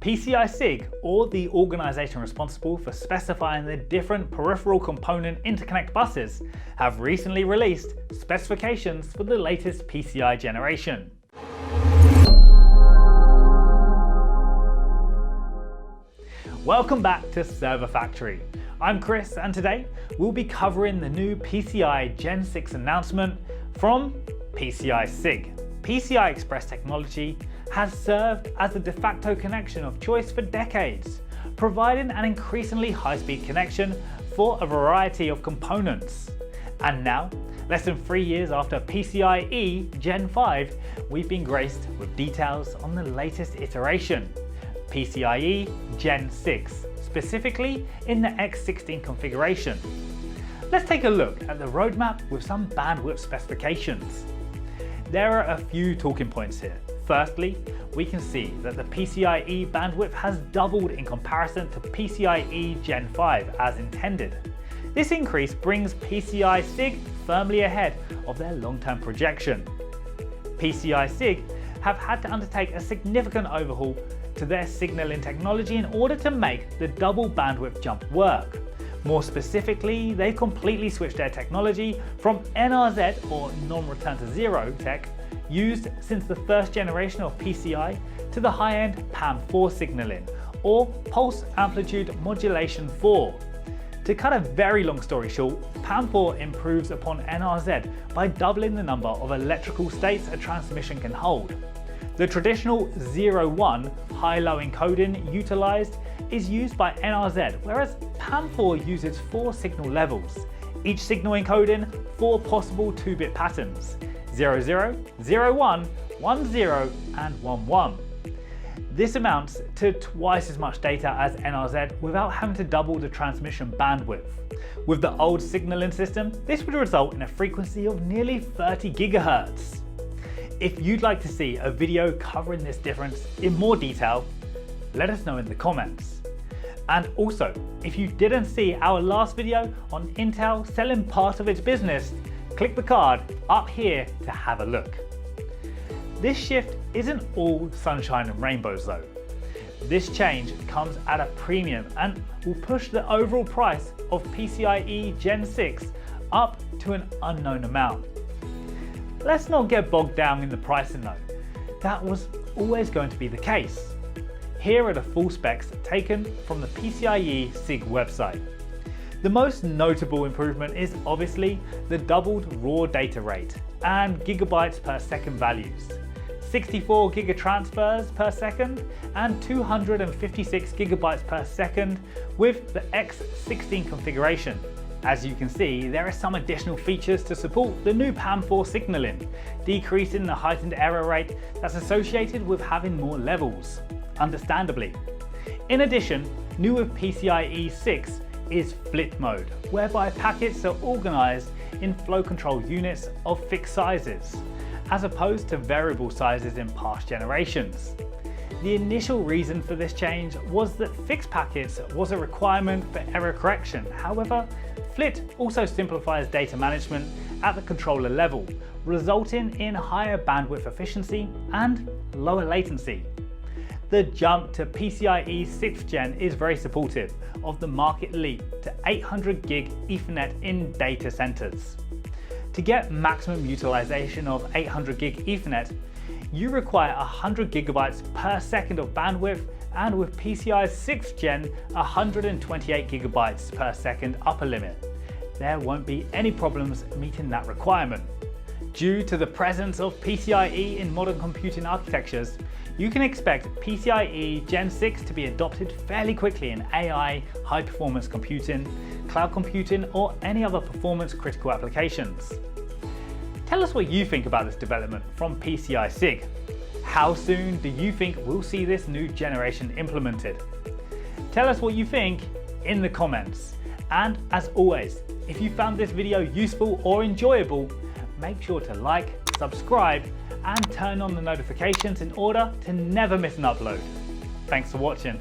PCI-SIG, or the organization responsible for specifying the different peripheral component interconnect buses, have recently released specifications for the latest PCI generation. Welcome back to Server Factory. I'm Chris, and today we'll be covering the new PCI Gen 6 announcement from PCI-SIG. PCI Express technology has served as the de facto connection of choice for decades, providing an increasingly high-speed connection for a variety of components. And now, less than 3 years after PCIe Gen 5, we've been graced with details on the latest iteration, PCIe Gen 6, specifically in the X16 configuration. Let's take a look at the roadmap with some bandwidth specifications. There are a few talking points here. Firstly, we can see that the PCIe bandwidth has doubled in comparison to PCIe Gen 5 as intended. This increase brings PCI-SIG firmly ahead of their long-term projection. PCI-SIG have had to undertake a significant overhaul to their signaling technology in order to make the double bandwidth jump work. More specifically, they completely switched their technology from NRZ, or non-return to zero tech, used since the first generation of PCI, to the high-end PAM4 signaling, or Pulse Amplitude Modulation 4. To cut a very long story short, PAM4 improves upon NRZ by doubling the number of electrical states a transmission can hold. The traditional 0-1 high-low encoding utilized is used by NRZ, whereas PAM4 uses 4 signal levels, each signal encoding 4 possible 2-bit patterns: 00, 01, 10, and 11. This amounts to twice as much data as NRZ without having to double the transmission bandwidth. With the old signaling system, this would result in a frequency of nearly 30 GHz. If you'd like to see a video covering this difference in more detail, let us know in the comments. And also, if you didn't see our last video on Intel selling part of its business, click the card up here to have a look. This shift isn't all sunshine and rainbows though. This change comes at a premium and will push the overall price of PCIe Gen 6 up to an unknown amount. Let's not get bogged down in the pricing though. That was always going to be the case. Here are the full specs taken from the PCIe SIG website. The most notable improvement is obviously the doubled raw data rate and gigabytes per second values. 64 gigatransfers per second and 256 gigabytes per second with the X16 configuration. As you can see, there are some additional features to support the new PAM4 signaling, decreasing the heightened error rate that's associated with having more levels, understandably. In addition, new with PCIe 6 is FLIT mode, whereby packets are organized in flow control units of fixed sizes, as opposed to variable sizes in past generations. The initial reason for this change was that fixed packets was a requirement for error correction. However, FLIT also simplifies data management at the controller level, resulting in higher bandwidth efficiency and lower latency. The jump to PCIe 6th gen is very supportive of the market leap to 800 gig Ethernet in data centers. To get maximum utilization of 800 gig Ethernet, you require 100 gigabytes per second of bandwidth, and with PCI 6th gen, 128 gigabytes per second upper limit. There won't be any problems meeting that requirement. Due to the presence of PCIe in modern computing architectures, you can expect PCIe Gen 6 to be adopted fairly quickly in AI, high-performance computing, cloud computing, or any other performance-critical applications. Tell us what you think about this development from PCI-SIG. How soon do you think we'll see this new generation implemented? Tell us what you think in the comments. And as always, if you found this video useful or enjoyable, make sure to like, subscribe, and turn on the notifications in order to never miss an upload. Thanks for watching.